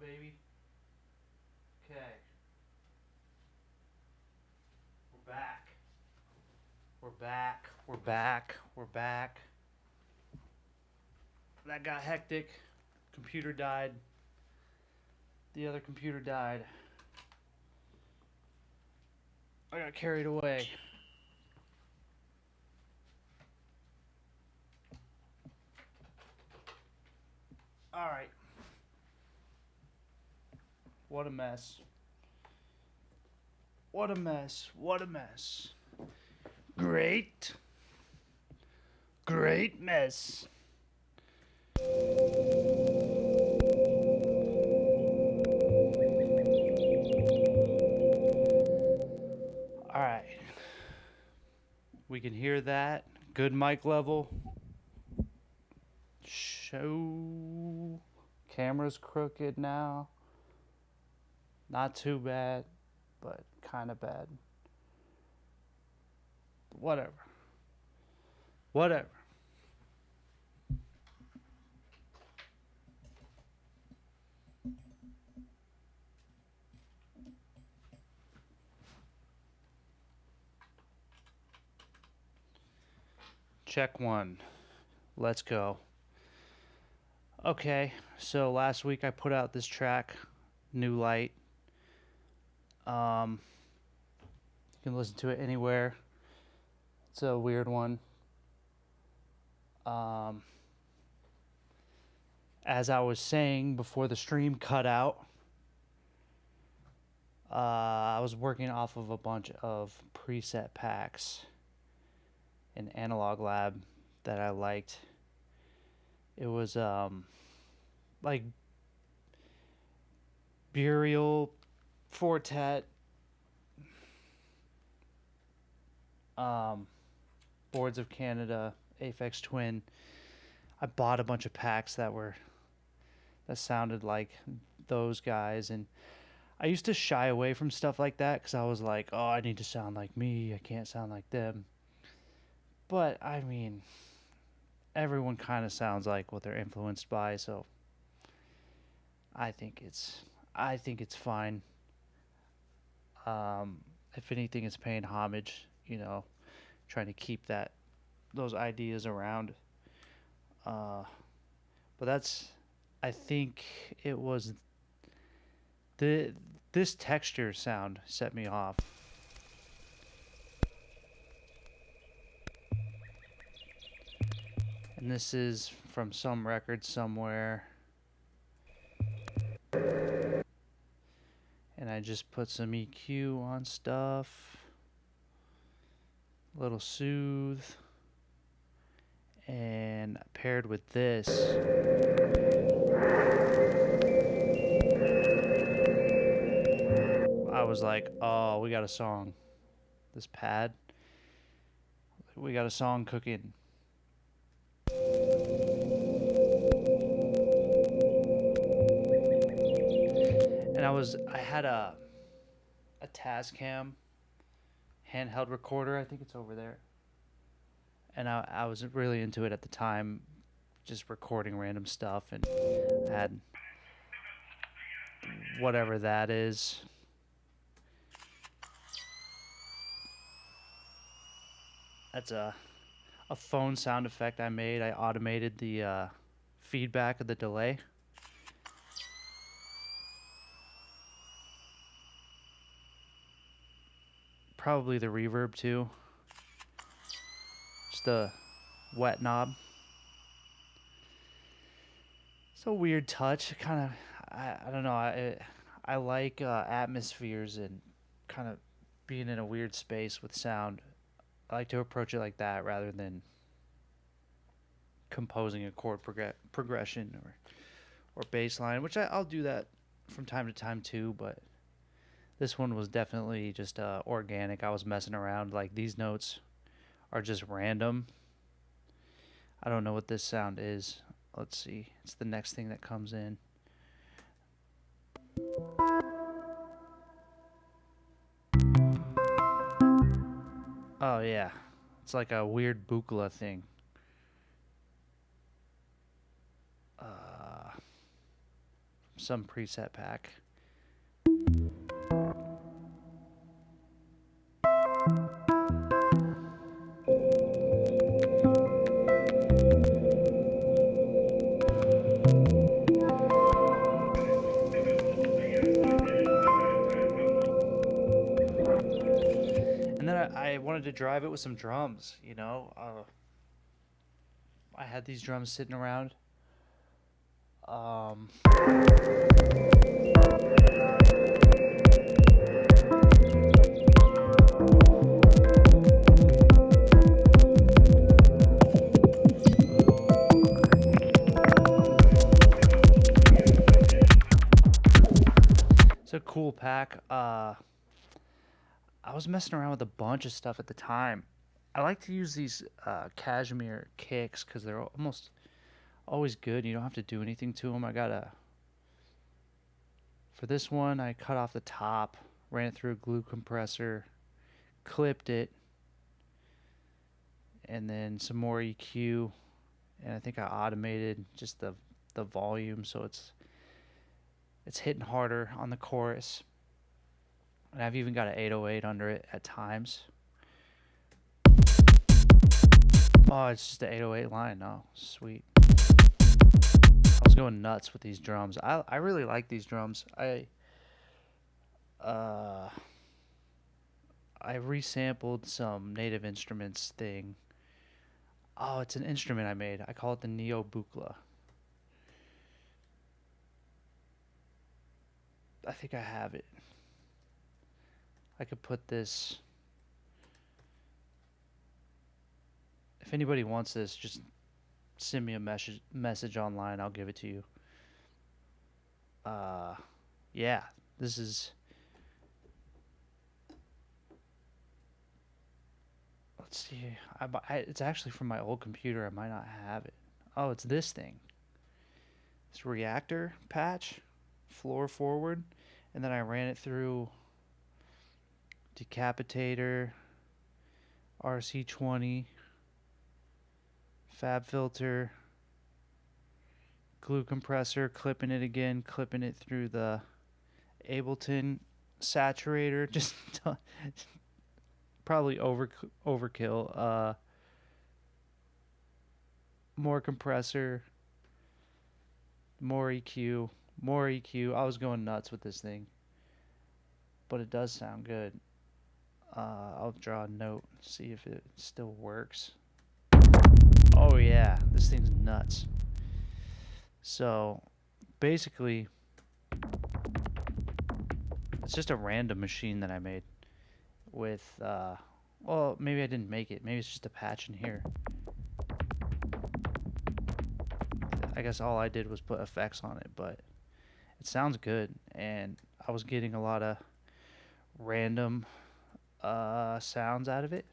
baby? Okay. We're back. We're back. We're back. We're back. That got hectic. Computer died. The other computer died. I got carried away. Alright. What a mess. What a mess. What a mess. Great. Great mess. Alright. We can hear that. Good mic level. Show. Camera's crooked now. Not too bad, but kind of bad. Whatever. Whatever. Check one. Let's go. Okay, so last week I put out this track, New Light. You can listen to it anywhere. It's a weird one. As I was saying before the stream cut out, I was working off of a bunch of preset packs in Analog Lab that I liked. It was like Burial, Fortet, Boards of Canada, Aphex Twin. I bought a bunch of packs that sounded like those guys, and I used to shy away from stuff like that because I was like, oh, I need to sound like me. I can't sound like them. But I mean, everyone kind of sounds like what they're influenced by, so I think it's fine. If anything, it's paying homage, trying to keep those ideas around. But I think it was this texture sound set me off. And this is from some record somewhere. And I just put some EQ on stuff. A little soothe. And paired with this, I was like, oh, we got a song. This pad. We got a song cooking. And I had a Tascam handheld recorder. I think it's over there. And I was really into it at the time, just recording random stuff, and I had whatever that is. That's a phone sound effect I made. I automated the feedback of the delay. Probably the reverb too. Just the wet knob. It's a weird touch. Kind of, I don't know. I like atmospheres and kind of being in a weird space with sound. I like to approach it like that rather than composing a chord progression or bass line, which I'll do that from time to time too, but this one was definitely just organic. I was messing around. Like, these notes are just random. I don't know what this sound is. Let's see. It's the next thing that comes in. Oh, yeah. It's like a weird Buchla thing. some preset pack. And then I wanted to drive it with some drums, you know. I had these drums sitting around. Um, it's a cool pack. I was messing around with a bunch of stuff at the time. I like to use these cashmere kicks because they're almost always good. You don't have to do anything to them. For this one, I cut off the top, ran it through a glue compressor, clipped it, and then some more EQ. And I think I automated just the volume so it's hitting harder on the chorus. And I've even got an 808 under it at times. Oh, it's just an 808 line. Oh, sweet. I was going nuts with these drums. I really like these drums. I resampled some Native Instruments thing. Oh, it's an instrument I made. I call it the Neo Bukla. I think I have it. I could put this. If anybody wants this, just send me a message online. I'll give it to you. Yeah, this is. Let's see. It's actually from my old computer. I might not have it. Oh, it's this thing. This reactor patch, floor forward, and then I ran it through decapitator, RC20, fab filter, glue compressor, clipping it again, clipping it through the Ableton saturator, just probably overkill. More compressor, more EQ, more EQ. I was going nuts with this thing, but it does sound good. I'll draw a note, see if it still works. Oh yeah, this thing's nuts. So basically, it's just a random machine that I made with, well, maybe I didn't make it. Maybe it's just a patch in here. I guess all I did was put effects on it, but it sounds good. And I was getting a lot of random sounds out of it.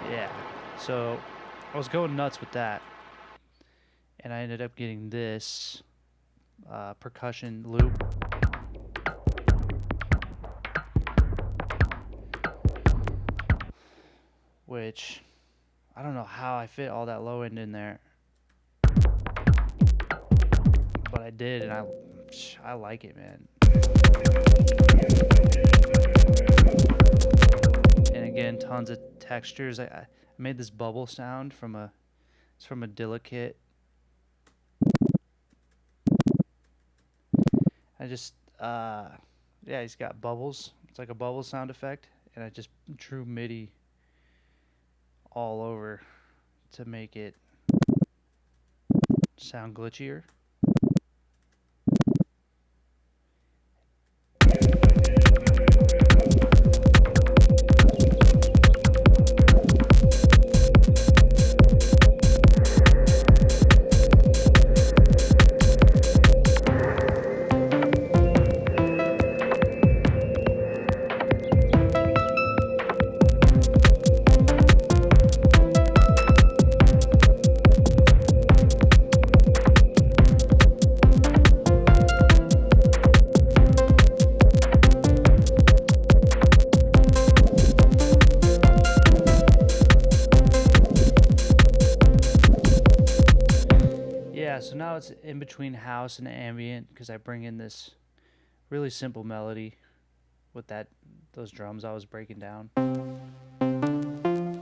Yeah, so I was going nuts with that, and I ended up getting this percussion loop. Which I don't know how I fit all that low end in there, but I did, and I like it, man. And again, tons of textures. I made this bubble sound from a Delicate. I just yeah, he's got bubbles. It's like a bubble sound effect, and I just drew MIDI all over to make it sound glitchier. So now it's in between house and ambient because I bring in this really simple melody with those drums I was breaking down. And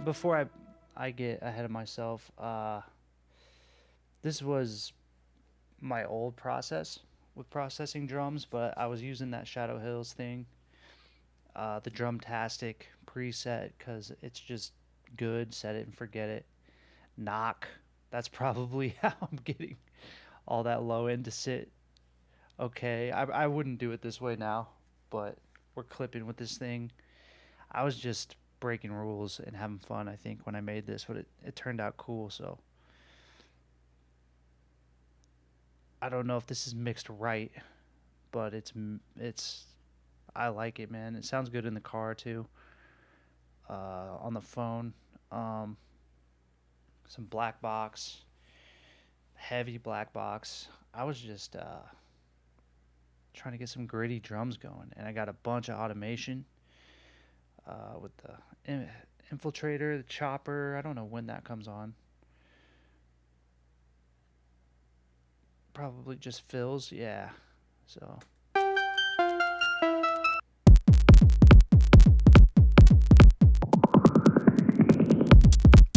before I get ahead of myself, this was my old process with processing drums, but I was using that Shadow Hills thing, the Drumtastic preset, because it's just good. Set it and forget it. Knock. That's probably how I'm getting all that low end to sit okay. I wouldn't do it this way now, but we're clipping with this thing. I was just breaking rules and having fun, I think, when I made this, but it turned out cool, so I don't know if this is mixed right, but it's I like it, man. It sounds good in the car too. On the phone, some black box, heavy black box. I was just trying to get some gritty drums going, and I got a bunch of automation with the infiltrator, the chopper. I don't know when that comes on. Probably just fills, yeah. So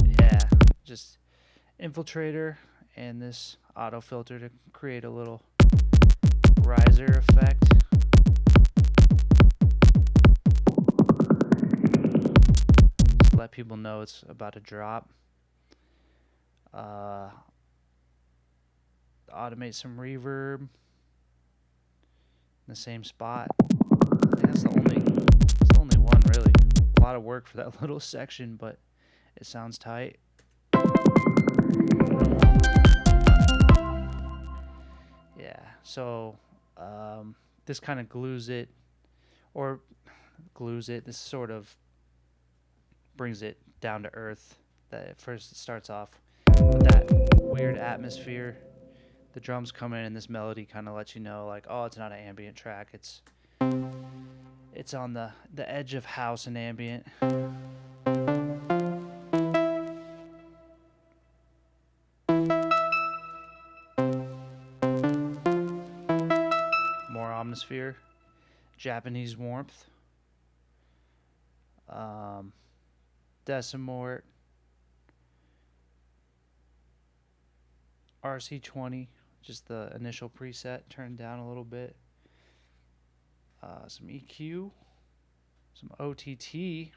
yeah, just infiltrator and this auto filter to create a little riser effect. Just let people know it's about to drop. Automate some reverb in the same spot. I think that's the only one really. A lot of work for that little section, but it sounds tight. Yeah, so this kind of glues it. This sort of brings it down to earth. That at first it starts off with that weird atmosphere. The drums come in and this melody kind of lets you know, like, oh, it's not an ambient track. It's on the edge of house and ambient. More atmosphere, Japanese warmth, Decimort, RC20, just the initial preset, turned down a little bit. Some EQ, some OTT. I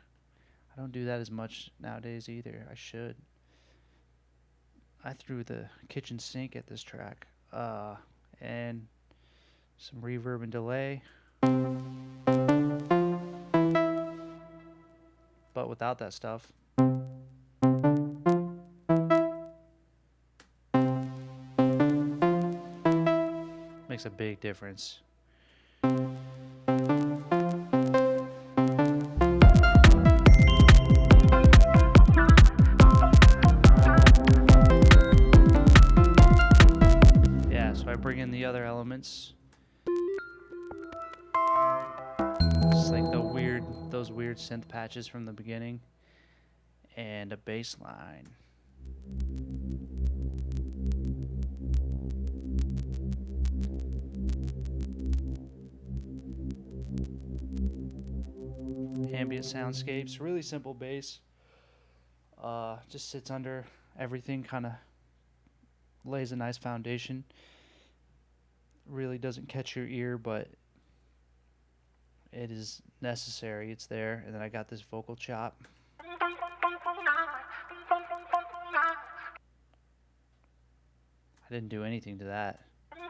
don't do that as much nowadays either. I should. I threw the kitchen sink at this track. And some reverb and delay. But without that stuff. Makes a big difference. Yeah, so I bring in the other elements. Just like those weird synth patches from the beginning. And a bass line. Ambient soundscapes, really simple bass. Just sits under everything, kind of lays a nice foundation. Really doesn't catch your ear, but it is necessary. It's there. And then I got this vocal chop. I didn't do anything to that.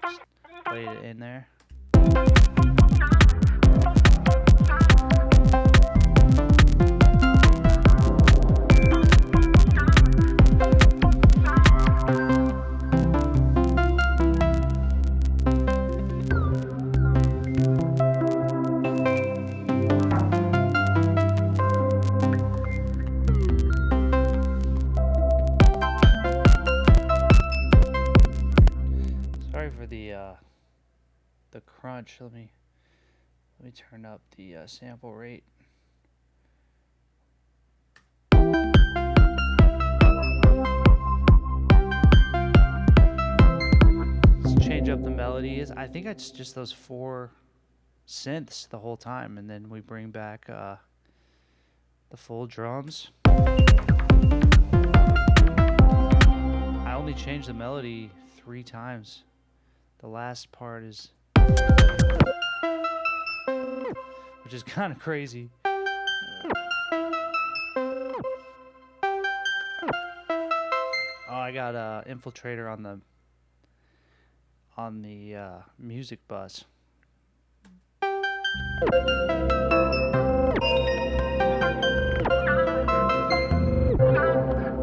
Just played it in there. Sorry for the crunch. Let me turn up the sample rate. change up the melody is I think it's just those four synths the whole time, and then we bring back the full drums. I only changed the melody 3 times. The last part is, which is kind of crazy. Oh, I got a infiltrator on the music bus.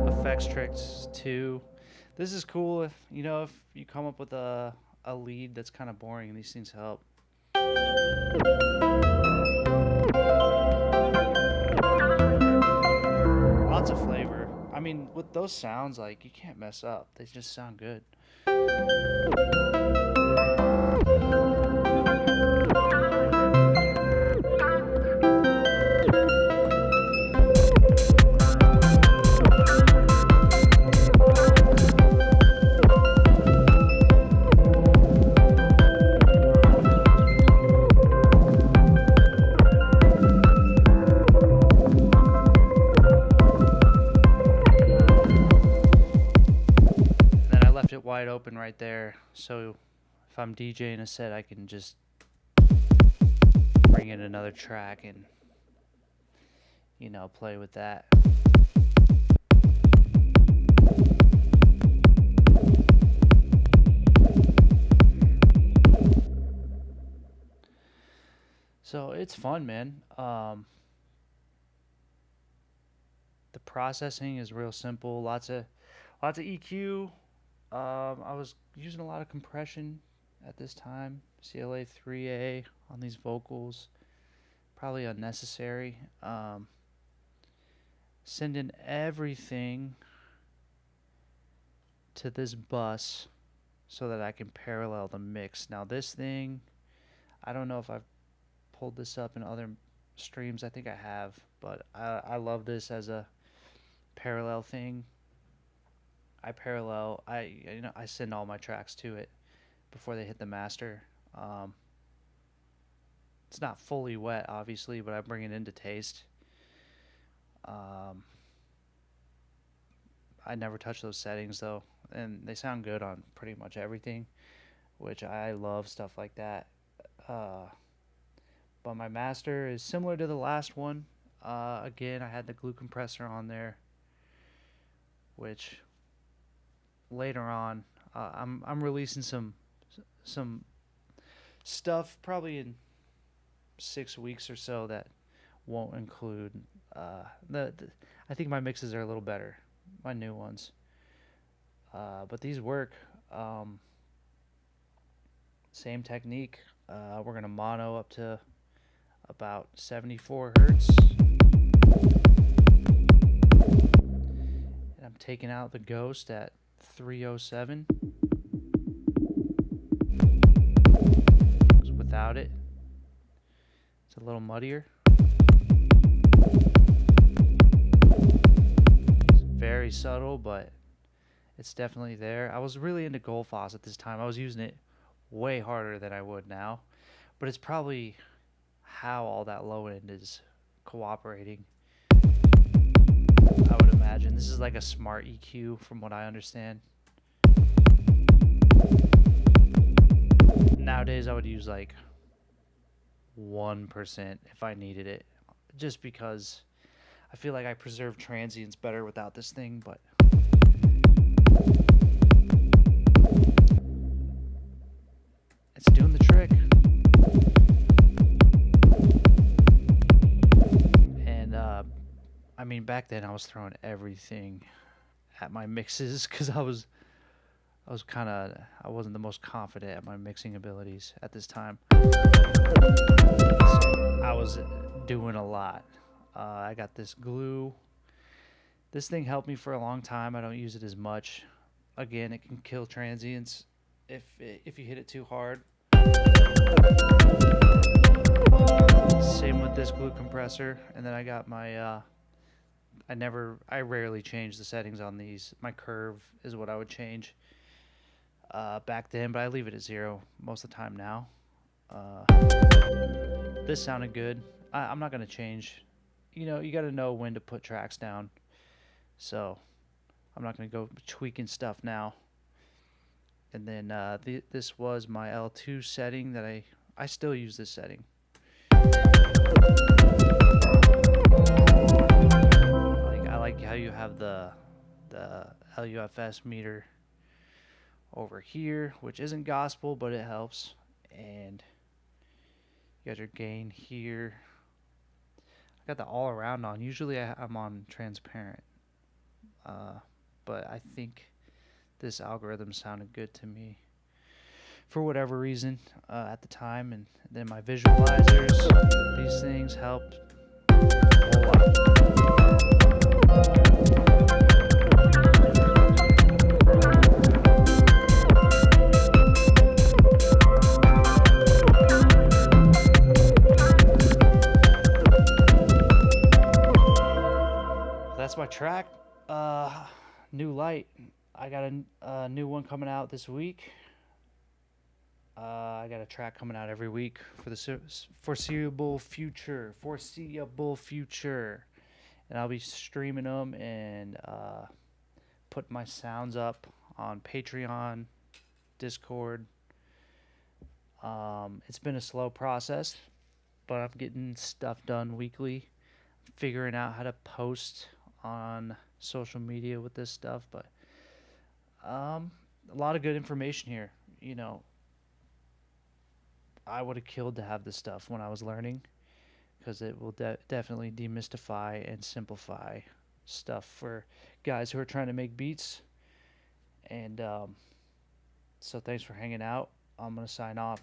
Effects tricks too. This is cool if you come up with a lead that's kind of boring, these things help. Lots of flavor. I mean, with those sounds, like, you can't mess up. They just sound good. It wide open right there, so if I'm DJing a set, I can just bring in another track and play with that. So it's fun, man. The processing is real simple. Lots of EQ. I was using a lot of compression at this time. CLA 3A on these vocals. Probably unnecessary. Sending everything to this bus so that I can parallel the mix. Now this thing, I don't know if I've pulled this up in other streams. I think I have, but I love this as a parallel thing. I send all my tracks to it before they hit the master. It's not fully wet, obviously, but I bring it into taste. I never touch those settings though, and they sound good on pretty much everything, which I love stuff like that. But my master is similar to the last one. Again, I had the glue compressor on there, which later on, I'm releasing some stuff probably in 6 weeks or so that won't include I think my mixes are a little better, my new ones, but these work. Same technique. We're gonna mono up to about 74 hertz, and I'm taking out the ghost at 307. Without it, it's a little muddier. It's very subtle, but it's definitely there. I was really into Gold Foss at this time. I was using it way harder than I would now, but it's probably how all that low end is cooperating. I would imagine this is like a smart EQ from what I understand. Nowadays I would use like 1% if I needed it, just because I feel like I preserve transients better without this thing, but it's doing the trick. And I mean, back then I was throwing everything at my mixes because I wasn't the most confident at my mixing abilities at this time. So I was doing a lot. I got this glue. This thing helped me for a long time. I don't use it as much. Again, it can kill transients if you hit it too hard. Same with this glue compressor. And then I got my I rarely change the settings on these. My curve is what I would change. back then, but I leave it at 0 most of the time now. Uh, this sounded good. I'm not gonna change. You got to know when to put tracks down. So I'm not gonna go tweaking stuff now. And then this was my L2 setting that I still use this setting. I like how you have the LUFS meter over here, which isn't gospel, but it helps. And you got your gain here. I got the all around on. Usually I'm on transparent, but I think this algorithm sounded good to me for whatever reason at the time. And then my visualizers, these things helped a whole lot. That's my track. New light. I got a new one coming out this week. I got a track coming out every week for the foreseeable future. And I'll be streaming them and putting my sounds up on Patreon, Discord. It's been a slow process, but I'm getting stuff done weekly. Figuring out how to post on social media with this stuff, but a lot of good information here. I would have killed to have this stuff when I was learning, because it will definitely demystify and simplify stuff for guys who are trying to make beats. And so thanks for hanging out. I'm gonna sign off.